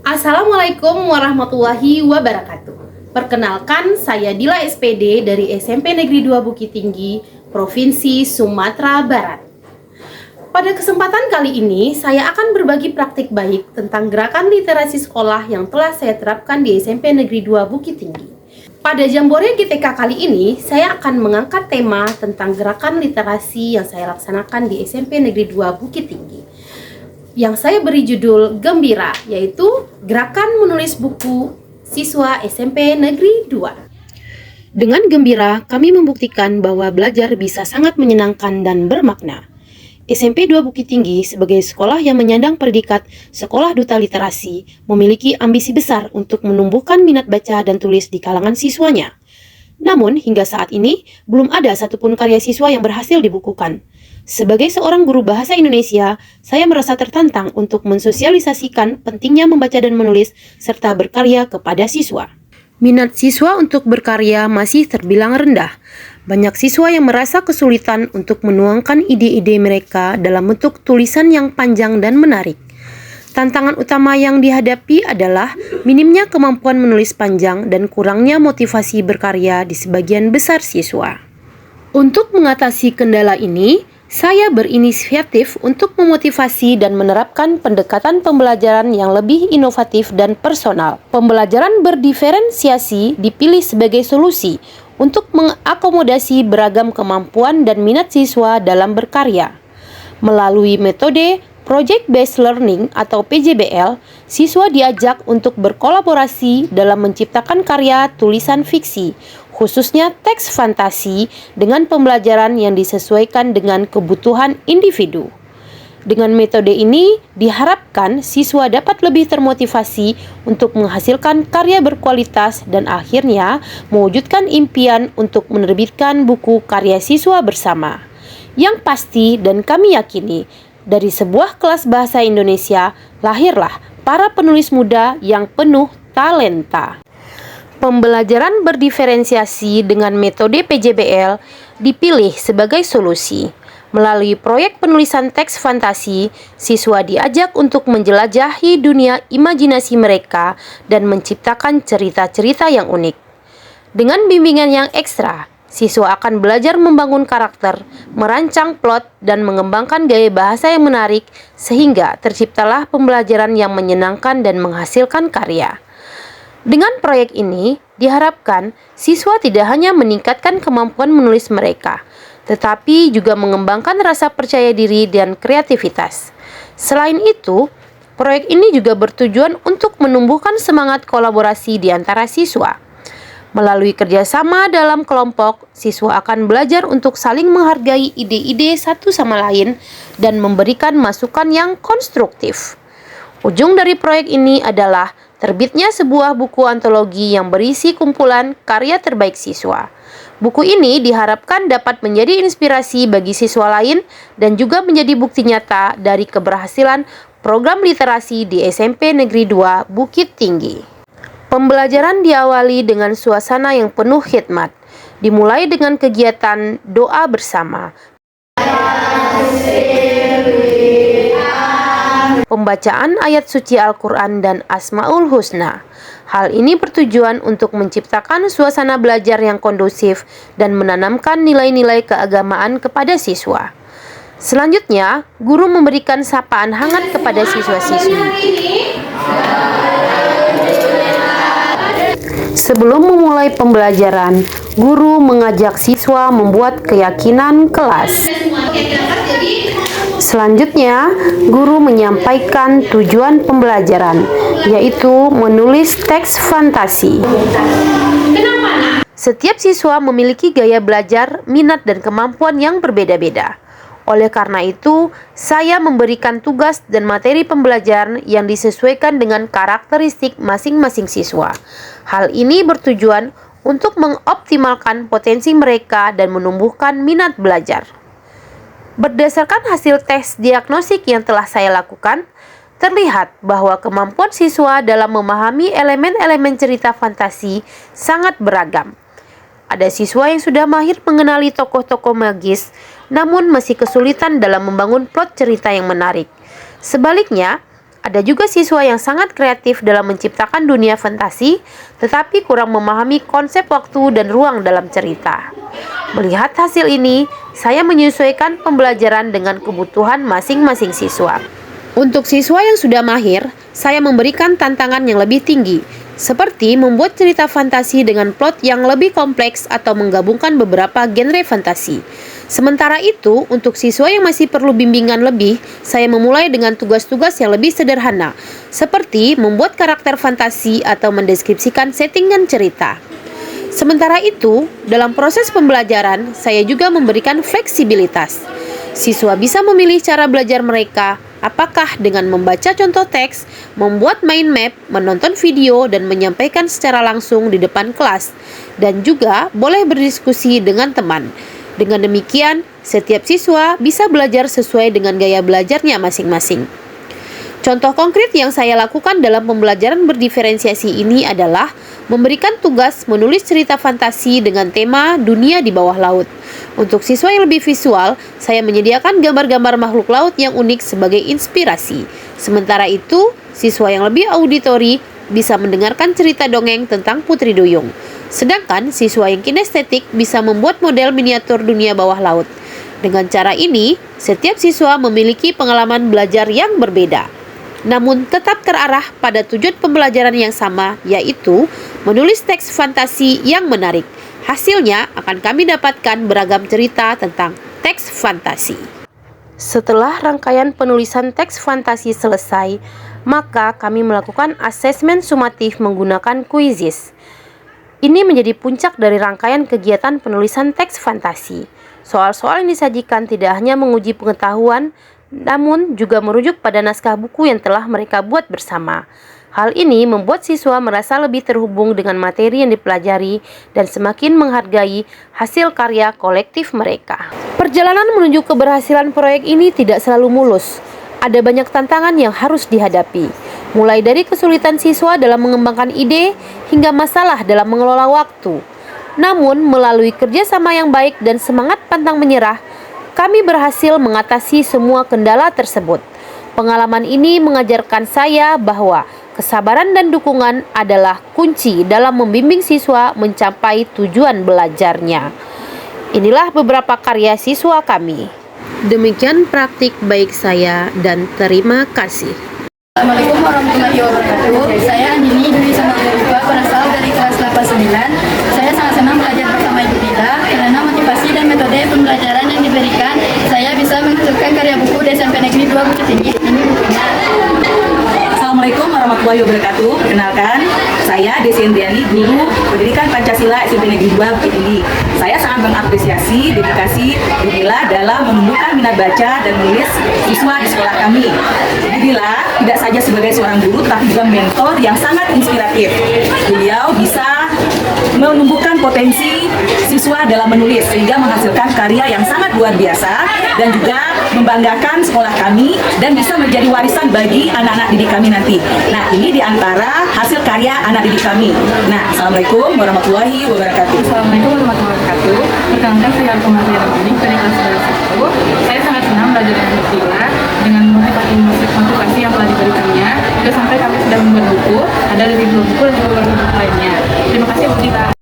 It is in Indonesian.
Assalamualaikum warahmatullahi wabarakatuh. Perkenalkan, saya Dila SPD dari SMP Negeri 2 Bukit Tinggi, Provinsi Sumatera Barat. Pada kesempatan kali ini, saya akan berbagi praktik baik tentang gerakan literasi sekolah yang telah saya terapkan di SMP Negeri 2 Bukit Tinggi. Pada Jambore GTK kali ini, saya akan mengangkat tema tentang gerakan literasi yang saya laksanakan di SMP Negeri 2 Bukit Tinggi, yang saya beri judul Gembira, yaitu gerakan menulis buku siswa SMP Negeri 2. Dengan gembira, kami membuktikan bahwa belajar bisa sangat menyenangkan dan bermakna. SMP 2 Bukit Tinggi sebagai sekolah yang menyandang predikat Sekolah Duta Literasi memiliki ambisi besar untuk menumbuhkan minat baca dan tulis di kalangan siswanya. Namun, hingga saat ini, belum ada satupun karya siswa yang berhasil dibukukan. Sebagai seorang guru bahasa Indonesia, saya merasa tertantang untuk mensosialisasikan pentingnya membaca dan menulis serta berkarya kepada siswa. Minat siswa untuk berkarya masih terbilang rendah. Banyak siswa yang merasa kesulitan untuk menuangkan ide-ide mereka dalam bentuk tulisan yang panjang dan menarik. Tantangan utama yang dihadapi adalah minimnya kemampuan menulis panjang dan kurangnya motivasi berkarya di sebagian besar siswa. Untuk mengatasi kendala ini, saya berinisiatif untuk memotivasi dan menerapkan pendekatan pembelajaran yang lebih inovatif dan personal. Pembelajaran berdiferensiasi dipilih sebagai solusi untuk mengakomodasi beragam kemampuan dan minat siswa dalam berkarya. Melalui metode Project Based Learning atau PJBL, siswa diajak untuk berkolaborasi dalam menciptakan karya tulisan fiksi, khususnya teks fantasi dengan pembelajaran yang disesuaikan dengan kebutuhan individu. Dengan metode ini, diharapkan siswa dapat lebih termotivasi untuk menghasilkan karya berkualitas dan akhirnya mewujudkan impian untuk menerbitkan buku karya siswa bersama. Yang pasti dan kami yakini, dari sebuah kelas bahasa Indonesia, lahirlah para penulis muda yang penuh talenta. Pembelajaran berdiferensiasi dengan metode PJBL dipilih sebagai solusi. Melalui proyek penulisan teks fantasi, siswa diajak untuk menjelajahi dunia imajinasi mereka dan menciptakan cerita-cerita yang unik. Dengan bimbingan yang ekstra, siswa akan belajar membangun karakter, merancang plot, dan mengembangkan gaya bahasa yang menarik sehingga terciptalah pembelajaran yang menyenangkan dan menghasilkan karya. Dengan proyek ini, diharapkan siswa tidak hanya meningkatkan kemampuan menulis mereka, tetapi juga mengembangkan rasa percaya diri dan kreativitas. Selain itu, proyek ini juga bertujuan untuk menumbuhkan semangat kolaborasi di antara siswa. Melalui kerjasama dalam kelompok, siswa akan belajar untuk saling menghargai ide-ide satu sama lain dan memberikan masukan yang konstruktif. Ujung dari proyek ini adalah terbitnya sebuah buku antologi yang berisi kumpulan karya terbaik siswa. Buku ini diharapkan dapat menjadi inspirasi bagi siswa lain dan juga menjadi bukti nyata dari keberhasilan program literasi di SMP Negeri 2 Bukit Tinggi. Pembelajaran diawali dengan suasana yang penuh khidmat, dimulai dengan kegiatan doa bersama, pembacaan ayat suci Al-Quran dan Asmaul Husna. Hal ini bertujuan untuk menciptakan suasana belajar yang kondusif dan menanamkan nilai-nilai keagamaan kepada siswa. Selanjutnya, guru memberikan sapaan hangat kepada siswa-siswi. Sebelum memulai pembelajaran, guru mengajak siswa membuat keyakinan kelas. Selanjutnya, guru menyampaikan tujuan pembelajaran, yaitu menulis teks fantasi. Setiap siswa memiliki gaya belajar, minat, dan kemampuan yang berbeda-beda. Oleh karena itu, saya memberikan tugas dan materi pembelajaran yang disesuaikan dengan karakteristik masing-masing siswa. Hal ini bertujuan untuk mengoptimalkan potensi mereka dan menumbuhkan minat belajar. Berdasarkan hasil tes diagnostik yang telah saya lakukan, terlihat bahwa kemampuan siswa dalam memahami elemen-elemen cerita fantasi sangat beragam. Ada siswa yang sudah mahir mengenali tokoh-tokoh magis, namun masih kesulitan dalam membangun plot cerita yang menarik. Sebaliknya, Ada juga siswa yang sangat kreatif dalam menciptakan dunia fantasi, tetapi kurang memahami konsep waktu dan ruang dalam cerita. Melihat hasil ini, saya menyesuaikan pembelajaran dengan kebutuhan masing-masing siswa. Untuk siswa yang sudah mahir, saya memberikan tantangan yang lebih tinggi, seperti membuat cerita fantasi dengan plot yang lebih kompleks atau menggabungkan beberapa genre fantasi. Sementara itu, untuk siswa yang masih perlu bimbingan lebih, saya memulai dengan tugas-tugas yang lebih sederhana, seperti membuat karakter fantasi atau mendeskripsikan settingan cerita. Sementara itu, dalam proses pembelajaran, saya juga memberikan fleksibilitas. Siswa bisa memilih cara belajar mereka, apakah dengan membaca contoh teks, membuat mind map, menonton video, dan menyampaikan secara langsung di depan kelas, dan juga boleh berdiskusi dengan teman. Dengan demikian, setiap siswa bisa belajar sesuai dengan gaya belajarnya masing-masing. Contoh konkret yang saya lakukan dalam pembelajaran berdiferensiasi ini adalah memberikan tugas menulis cerita fantasi dengan tema dunia di bawah laut. Untuk siswa yang lebih visual, saya menyediakan gambar-gambar makhluk laut yang unik sebagai inspirasi. Sementara itu, siswa yang lebih auditori bisa mendengarkan cerita dongeng tentang Putri Duyung. Sedangkan siswa yang kinestetik bisa membuat model miniatur dunia bawah laut. Dengan cara ini, setiap siswa memiliki pengalaman belajar yang berbeda, namun tetap terarah pada tujuan pembelajaran yang sama, yaitu menulis teks fantasi yang menarik. Hasilnya akan kami dapatkan beragam cerita tentang teks fantasi. Setelah rangkaian penulisan teks fantasi selesai, maka kami melakukan asesmen sumatif menggunakan kuisis. Ini menjadi puncak dari rangkaian kegiatan penulisan teks fantasi. Soal-soal yang disajikan tidak hanya menguji pengetahuan, namun juga merujuk pada naskah buku yang telah mereka buat bersama. Hal ini membuat siswa merasa lebih terhubung dengan materi yang dipelajari dan semakin menghargai hasil karya kolektif mereka. Perjalanan menuju keberhasilan proyek ini tidak selalu mulus. Ada banyak tantangan yang harus dihadapi, mulai dari kesulitan siswa dalam mengembangkan ide hingga masalah dalam mengelola waktu. Namun, melalui kerjasama yang baik dan semangat pantang menyerah, kami berhasil mengatasi semua kendala tersebut. Pengalaman ini mengajarkan saya bahwa kesabaran dan dukungan adalah kunci dalam membimbing siswa mencapai tujuan belajarnya. Inilah beberapa karya siswa kami. Demikian praktik baik saya dan terima kasih. Assalamualaikum warahmatullahi wabarakatuh. Saya Andini Dwi Samarga, berasal dari kelas 89. Saya sangat senang belajar bersama Ibu Dida karena motivasi dan metode pembelajaran yang diberikan, saya bisa menghasilkan karya buku di SMP Negeri 2 Bukit Tinggi. Ini bukunya. Assalamualaikum warahmatullahi wabarakatuh. Perkenalkan, saya Desi Indriani, guru pendidikan Pancasila SMP Negeri 2 Bukit Tinggi. Saya sangat mengapresiasi dedikasi Budila dalam menumbuhkan minat baca dan menulis siswa di sekolah kami. Budila tidak saja sebagai seorang guru, tapi juga mentor yang sangat inspiratif. Beliau bisa menumbuhkan potensi siswa dalam menulis sehingga menghasilkan karya yang sangat luar biasa dan juga membanggakan sekolah kami dan bisa menjadi warisan bagi anak-anak didik kami nanti. Nah, ini diantara hasil karya anak didik kami. Nah, Assalamualaikum warahmatullahi wabarakatuh. Assalamualaikum warahmatullahi wabarakatuh. Perkenalkan saya Alkomar Yarabuni dari kelas 11. Saya sangat senang belajar dengan Bu Dila dengan motivasi yang telah diberikannya. Sampai kami sudah membuat buku, ada lebih dua buku dan beberapa buku lainnya. Terima kasih Bu Dila.